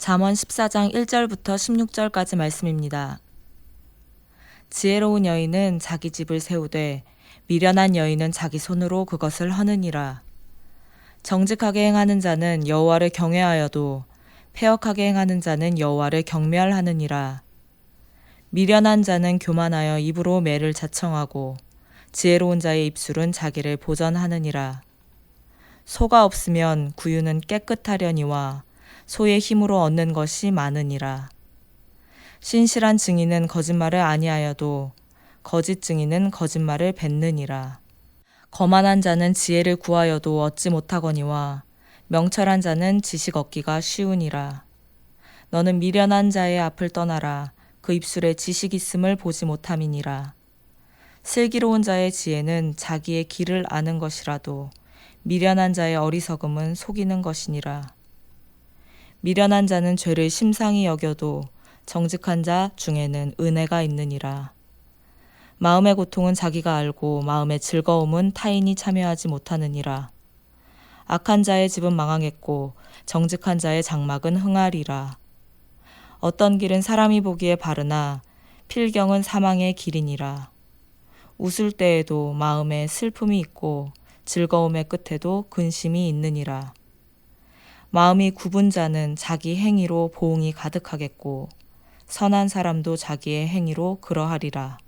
잠언 14장 1절부터 16절까지 말씀입니다. 지혜로운 여인은 자기 집을 세우되 미련한 여인은 자기 손으로 그것을 허느니라. 정직하게 행하는 자는 여호와를 경외하여도 패역하게 행하는 자는 여호와를 경멸하느니라. 미련한 자는 교만하여 입으로 매를 자청하고 지혜로운 자의 입술은 자기를 보전하느니라. 소가 없으면 구유는 깨끗하려니와 소의 힘으로 얻는 것이 많으니라. 신실한 증인은 거짓말을 아니하여도 거짓 증인은 거짓말을 뱉느니라. 거만한 자는 지혜를 구하여도 얻지 못하거니와 명철한 자는 지식 얻기가 쉬우니라. 너는 미련한 자의 앞을 떠나라. 그 입술에 지식 있음을 보지 못함이니라. 슬기로운 자의 지혜는 자기의 길을 아는 것이라도 미련한 자의 어리석음은 속이는 것이니라. 미련한 자는 죄를 심상히 여겨도 정직한 자 중에는 은혜가 있느니라. 마음의 고통은 자기가 알고 마음의 즐거움은 타인이 참여하지 못하느니라. 악한 자의 집은 망하겠고 정직한 자의 장막은 흥하리라. 어떤 길은 사람이 보기에 바르나 필경은 사망의 길이니라. 웃을 때에도 마음에 슬픔이 있고 즐거움의 끝에도 근심이 있느니라. 마음이 굽은 자는 자기 행위로 보응이 가득하겠고 선한 사람도 자기의 행위로 그러하리라.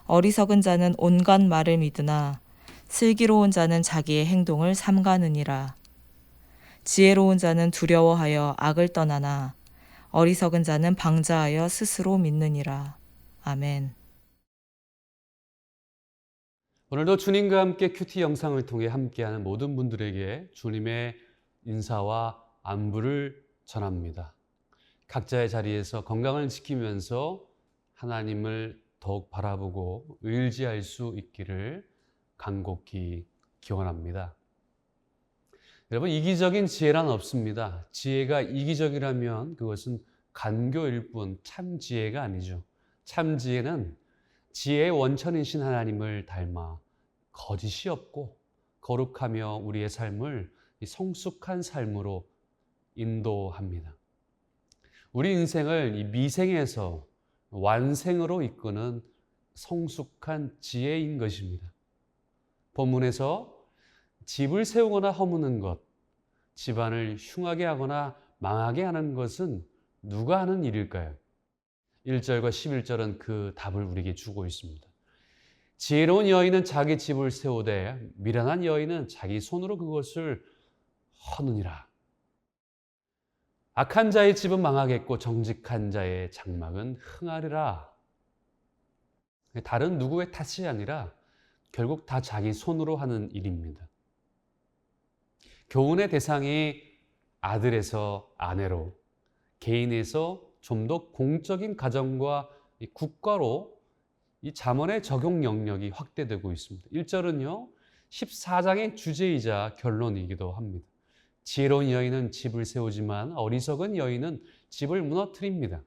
어리석은 자는 온갖 말을 믿으나 슬기로운 자는 자기의 행동을 삼가느니라. 지혜로운 자는 두려워하여 악을 떠나나 어리석은 자는 방자하여 스스로 믿느니라. 아멘. 오늘도 주님과 함께 큐티 영상을 통해 함께하는 모든 분들에게 주님의 인사와 안부를 전합니다. 각자의 자리에서 건강을 지키면서 하나님을 더욱 바라보고 의지할 수 있기를 간곡히 기원합니다. 여러분, 이기적인 지혜란 없습니다. 지혜가 이기적이라면 그것은 간교일 뿐 참 지혜가 아니죠. 참 지혜는 지혜의 원천이신 하나님을 닮아 거짓이 없고 거룩하며 우리의 삶을 성숙한 삶으로 인도합니다. 우리 인생을 이 미생에서 완생으로 이끄는 성숙한 지혜인 것입니다. 본문에서 집을 세우거나 허무는 것, 집안을 흉하게 하거나 망하게 하는 것은 누가 하는 일일까요? 1절과 11절은 그 답을 우리에게 주고 있습니다. 지혜로운 여인은 자기 집을 세우되 미련한 여인은 자기 손으로 그것을 허느니라. 악한 자의 집은 망하겠고 정직한 자의 장막은 흥하리라. 다른 누구의 탓이 아니라 결국 다 자기 손으로 하는 일입니다. 교훈의 대상이 아들에서 아내로, 개인에서 좀 더 공적인 가정과 국가로 이 잠언의 적용 영역이 확대되고 있습니다. 1절은요, 14장의 주제이자 결론이기도 합니다. 지혜로운 여인은 집을 세우지만 어리석은 여인은 집을 무너뜨립니다.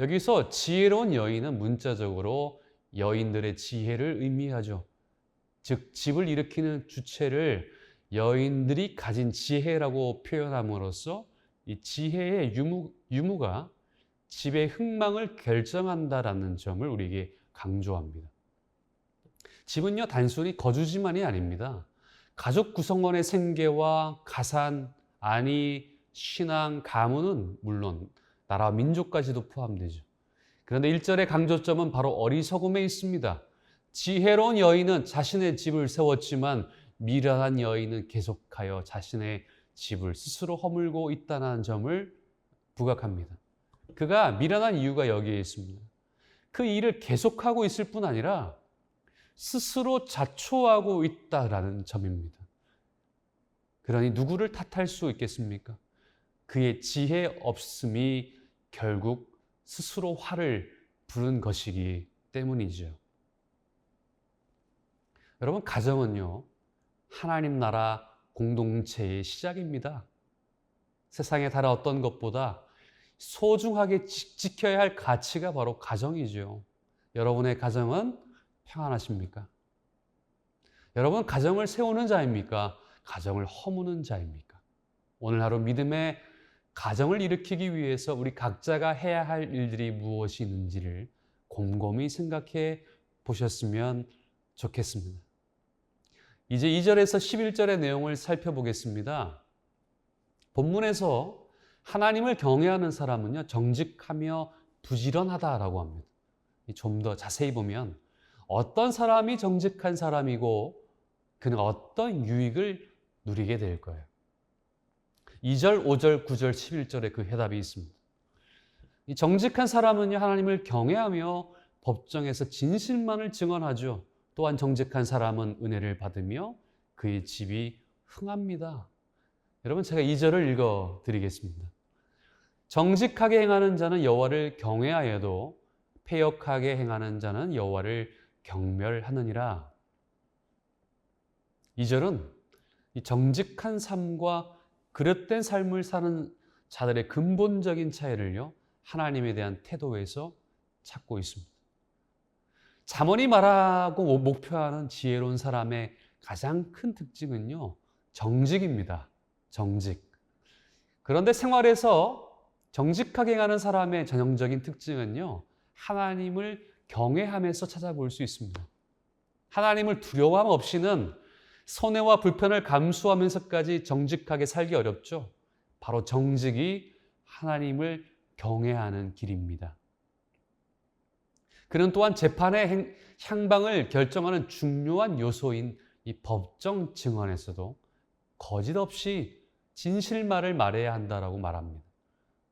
여기서 지혜로운 여인은 문자적으로 여인들의 지혜를 의미하죠. 즉, 집을 일으키는 주체를 여인들이 가진 지혜라고 표현함으로써 이 지혜의 유무가 집의 흥망을 결정한다라는 점을 우리에게 강조합니다. 집은요, 단순히 거주지만이 아닙니다. 가족 구성원의 생계와 가산, 안위, 신앙, 가문은 물론 나라와 민족까지도 포함되죠. 그런데 1절의 강조점은 바로 어리석음에 있습니다. 지혜로운 여인은 자신의 집을 세웠지만 미련한 여인은 계속하여 자신의 집을 스스로 허물고 있다는 점을 부각합니다. 그가 미련한 이유가 여기에 있습니다. 그 일을 계속하고 있을 뿐 아니라 스스로 자초하고 있다라는 점입니다. 그러니 누구를 탓할 수 있겠습니까? 그의 지혜 없음이 결국 스스로 화를 부른 것이기 때문이죠. 여러분, 가정은요, 하나님 나라 공동체의 시작입니다. 세상의 다른 어떤 것보다 소중하게 지켜야 할 가치가 바로 가정이죠. 여러분의 가정은 평안하십니까? 여러분, 가정을 세우는 자입니까? 가정을 허무는 자입니까? 오늘 하루 믿음의 가정을 일으키기 위해서 우리 각자가 해야 할 일들이 무엇이 있는지를 곰곰이 생각해 보셨으면 좋겠습니다. 이제 2절에서 11절의 내용을 살펴보겠습니다. 본문에서 하나님을 경외하는 사람은요, 정직하며 부지런하다라고 합니다. 좀 더 자세히 보면 어떤 사람이 정직한 사람이고 그는 어떤 유익을 누리게 될 거예요. 2절, 5절, 9절, 11절에 그 해답이 있습니다. 이 정직한 사람은요, 하나님을 경외하며 법정에서 진실만을 증언하죠. 또한 정직한 사람은 은혜를 받으며 그의 집이 흥합니다. 여러분, 제가 2절을 읽어 드리겠습니다. 정직하게 행하는 자는 여호와를 경외하여도 패역하게 행하는 자는 여호와를 경멸하느니라. 2절은 이 정직한 삶과 그릇된 삶을 사는 자들의 근본적인 차이를요, 하나님에 대한 태도에서 찾고 있습니다. 잠언이 말하고 목표하는 지혜로운 사람의 가장 큰 특징은요, 정직입니다. 정직. 그런데 생활에서 정직하게 행하는 사람의 전형적인 특징은요, 하나님을 경외하면서 찾아볼 수 있습니다. 하나님을 두려워함 없이는 손해와 불편을 감수하면서까지 정직하게 살기 어렵죠. 바로 정직이 하나님을 경외하는 길입니다. 그는 또한 재판의 향방을 결정하는 중요한 요소인 이 법정 증언에서도 거짓 없이 진실말을 말해야 한다라고 말합니다.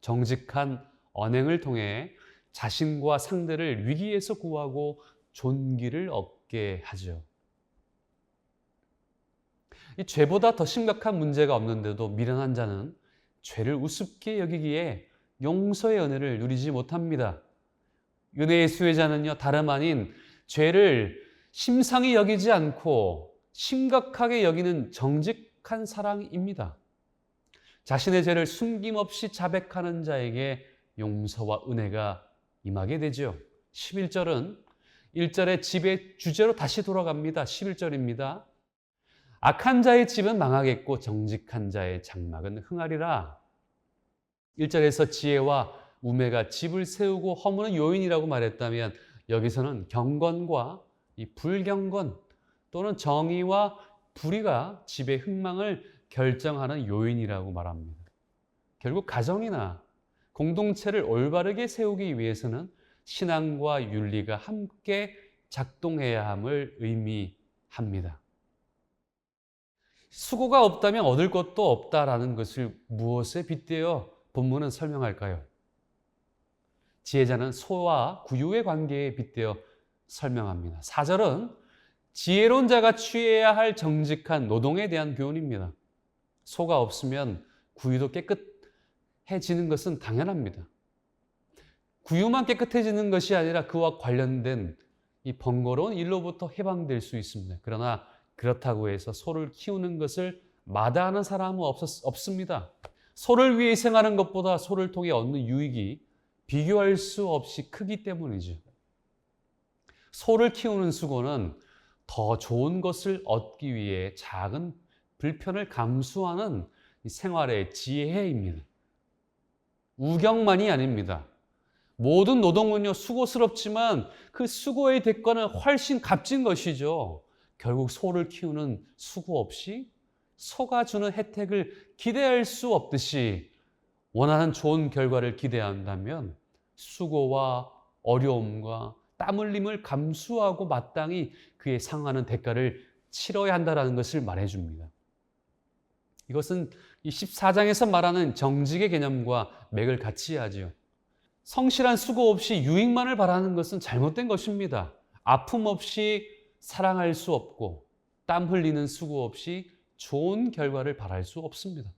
정직한 언행을 통해 자신과 상대를 위기에서 구하고 존귀를 얻게 하죠. 이 죄보다 더 심각한 문제가 없는데도 미련한 자는 죄를 우습게 여기기에 용서의 은혜를 누리지 못합니다. 은혜의 수혜자는요, 다름 아닌 죄를 심상히 여기지 않고 심각하게 여기는 정직한 사랑입니다. 자신의 죄를 숨김없이 자백하는 자에게 용서와 은혜가 임하게 되죠. 11절은 1절의 집의 주제로 다시 돌아갑니다. 11절입니다. 악한 자의 집은 망하겠고 정직한 자의 장막은 흥하리라. 1절에서 지혜와 우매가 집을 세우고 허무는 요인이라고 말했다면 여기서는 경건과 이 불경건 또는 정의와 불의가 집의 흥망을 결정하는 요인이라고 말합니다. 결국 가정이나 공동체를 올바르게 세우기 위해서는 신앙과 윤리가 함께 작동해야 함을 의미합니다. 수고가 없다면 얻을 것도 없다라는 것을 무엇에 빗대어 본문은 설명할까요? 지혜자는 소와 구유의 관계에 빗대어 설명합니다. 4절은 지혜로운 자가 취해야 할 정직한 노동에 대한 교훈입니다. 소가 없으면 구유도 깨끗해지는 것은 당연합니다. 구유만 깨끗해지는 것이 아니라 그와 관련된 이 번거로운 일로부터 해방될 수 있습니다. 그러나 그렇다고 해서 소를 키우는 것을 마다하는 사람은 없습니다. 소를 위해 희생하는 것보다 소를 통해 얻는 유익이 비교할 수 없이 크기 때문이죠. 소를 키우는 수고는 더 좋은 것을 얻기 위해 작은 불편을 감수하는 생활의 지혜입니다. 우경만이 아닙니다. 모든 노동은요, 수고스럽지만 그 수고의 대가는 훨씬 값진 것이죠. 결국 소를 키우는 수고 없이 소가 주는 혜택을 기대할 수 없듯이 원하는 좋은 결과를 기대한다면 수고와 어려움과 땀 흘림을 감수하고 마땅히 그에 상하는 대가를 치러야 한다는 것을 말해줍니다. 이것은 이 14장에서 말하는 정직의 개념과 맥을 같이 하죠. 성실한 수고 없이 유익만을 바라는 것은 잘못된 것입니다. 아픔 없이 사랑할 수 없고 땀 흘리는 수고 없이 좋은 결과를 바랄 수 없습니다.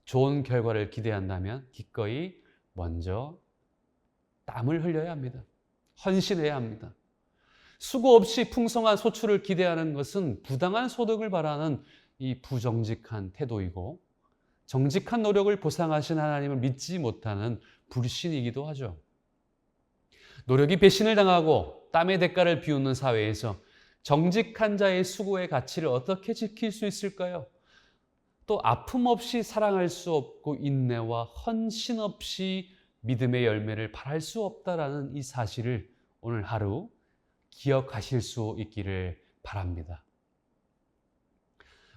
좋은 결과를 기대한다면 기꺼이 먼저 땀을 흘려야 합니다. 헌신해야 합니다. 수고 없이 풍성한 소출을 기대하는 것은 부당한 소득을 바라는 이 부정직한 태도이고 정직한 노력을 보상하신 하나님을 믿지 못하는 불신이기도 하죠. 노력이 배신을 당하고 땀의 대가를 비웃는 사회에서 정직한 자의 수고의 가치를 어떻게 지킬 수 있을까요? 또 아픔 없이 사랑할 수 없고 인내와 헌신 없이 믿음의 열매를 발할 수 없다라는 이 사실을 오늘 하루 기억하실 수 있기를 바랍니다.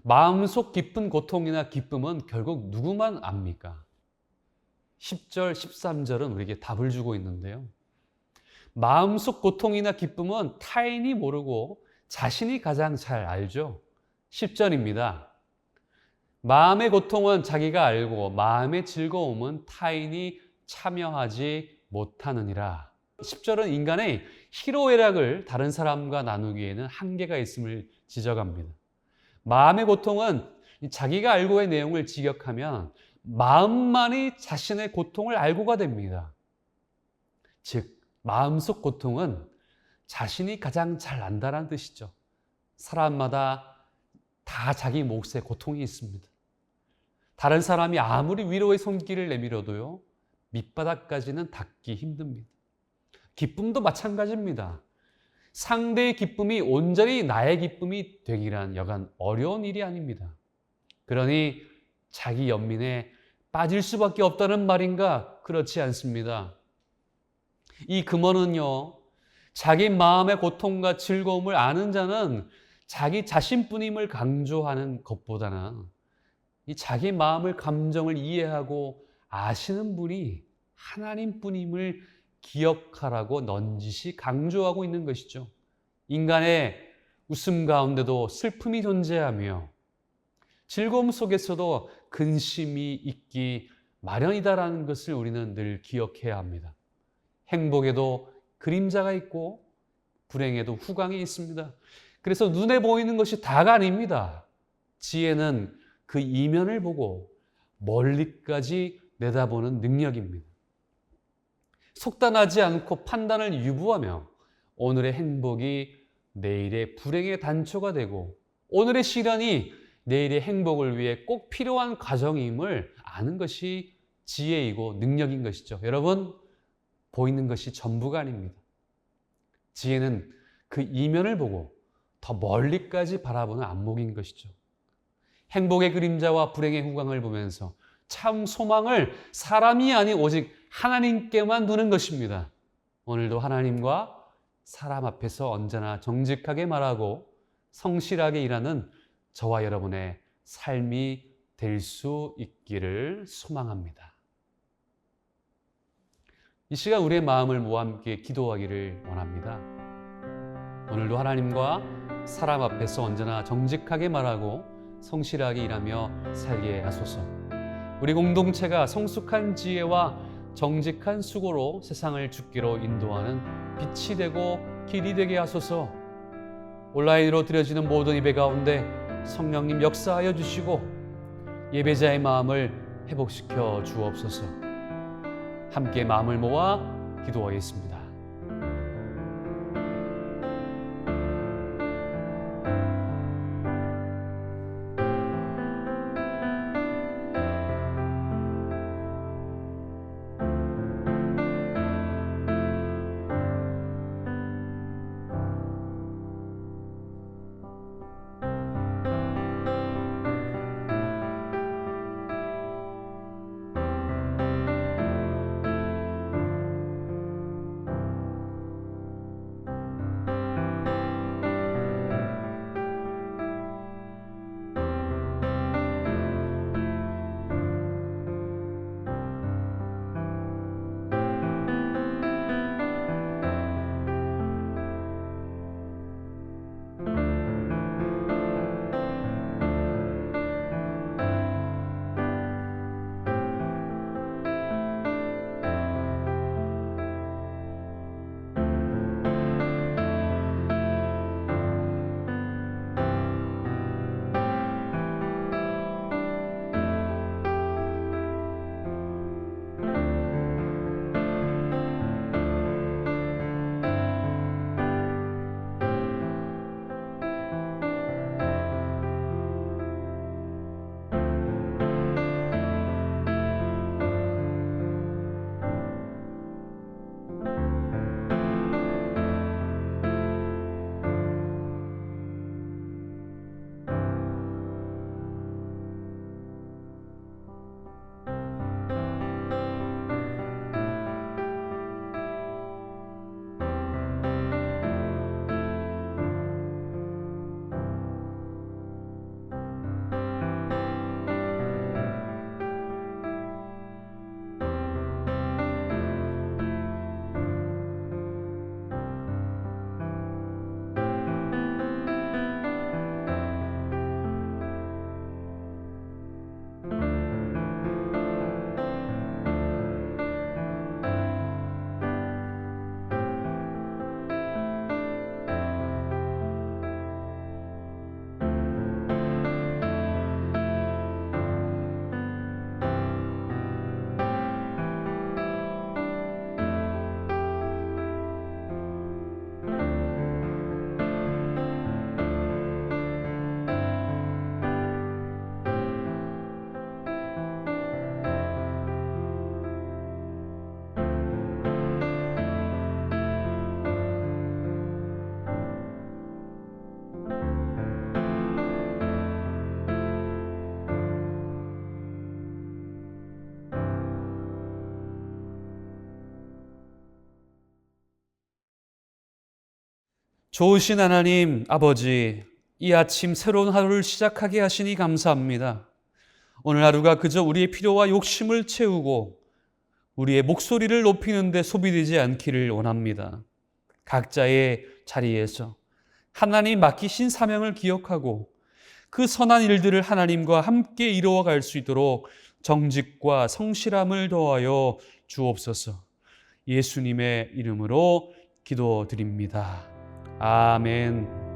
마음속 깊은 고통이나 기쁨은 결국 누구만 압니까? 10절, 13절은 우리에게 답을 주고 있는데요. 마음속 고통이나 기쁨은 타인이 모르고 자신이 가장 잘 알죠. 10절입니다. 마음의 고통은 자기가 알고 마음의 즐거움은 타인이 참여하지 못하느니라. 10절은 인간의 희로애락을 다른 사람과 나누기에는 한계가 있음을 지적합니다. 마음의 고통은 자기가 알고의 내용을 직역하면 마음만이 자신의 고통을 알고가 됩니다. 즉, 마음속 고통은 자신이 가장 잘 안다는 뜻이죠. 사람마다 다 자기 몫의 고통이 있습니다. 다른 사람이 아무리 위로의 손길을 내밀어도요, 밑바닥까지는 닿기 힘듭니다. 기쁨도 마찬가지입니다. 상대의 기쁨이 온전히 나의 기쁨이 되기란 여간 어려운 일이 아닙니다. 그러니 자기 연민에 빠질 수밖에 없다는 말인가? 그렇지 않습니다. 이 금언은요, 자기 마음의 고통과 즐거움을 아는 자는 자기 자신뿐임을 강조하는 것보다는 이 자기 마음을, 감정을 이해하고 아시는 분이 하나님뿐임을 기억하라고 넌지시 강조하고 있는 것이죠. 인간의 웃음 가운데도 슬픔이 존재하며 즐거움 속에서도 근심이 있기 마련이다라는 것을 우리는 늘 기억해야 합니다. 행복에도 그림자가 있고 불행에도 후광이 있습니다. 그래서 눈에 보이는 것이 다가 아닙니다. 지혜는 그 이면을 보고 멀리까지 내다보는 능력입니다. 속단하지 않고 판단을 유보하며 오늘의 행복이 내일의 불행의 단초가 되고 오늘의 시련이 내일의 행복을 위해 꼭 필요한 과정임을 아는 것이 지혜이고 능력인 것이죠. 여러분, 보이는 것이 전부가 아닙니다. 지혜는 그 이면을 보고 더 멀리까지 바라보는 안목인 것이죠. 행복의 그림자와 불행의 후광을 보면서 참 소망을 사람이 아닌 오직 하나님께만 두는 것입니다. 오늘도 하나님과 사람 앞에서 언제나 정직하게 말하고 성실하게 일하는 저와 여러분의 삶이 될 수 있기를 소망합니다. 이 시간 우리의 마음을 모아 함께 기도하기를 원합니다. 오늘도 하나님과 사람 앞에서 언제나 정직하게 말하고 성실하게 일하며 살게 하소서. 우리 공동체가 성숙한 지혜와 정직한 수고로 세상을 주께로 인도하는 빛이 되고 길이 되게 하소서. 온라인으로 드려지는 모든 예배 가운데 성령님 역사하여 주시고 예배자의 마음을 회복시켜 주옵소서. 함께 마음을 모아 기도하겠습니다. 좋으신 하나님 아버지, 이 아침 새로운 하루를 시작하게 하시니 감사합니다. 오늘 하루가 그저 우리의 필요와 욕심을 채우고 우리의 목소리를 높이는 데 소비되지 않기를 원합니다. 각자의 자리에서 하나님 맡기신 사명을 기억하고 그 선한 일들을 하나님과 함께 이루어갈 수 있도록 정직과 성실함을 더하여 주옵소서. 예수님의 이름으로 기도드립니다. 아멘.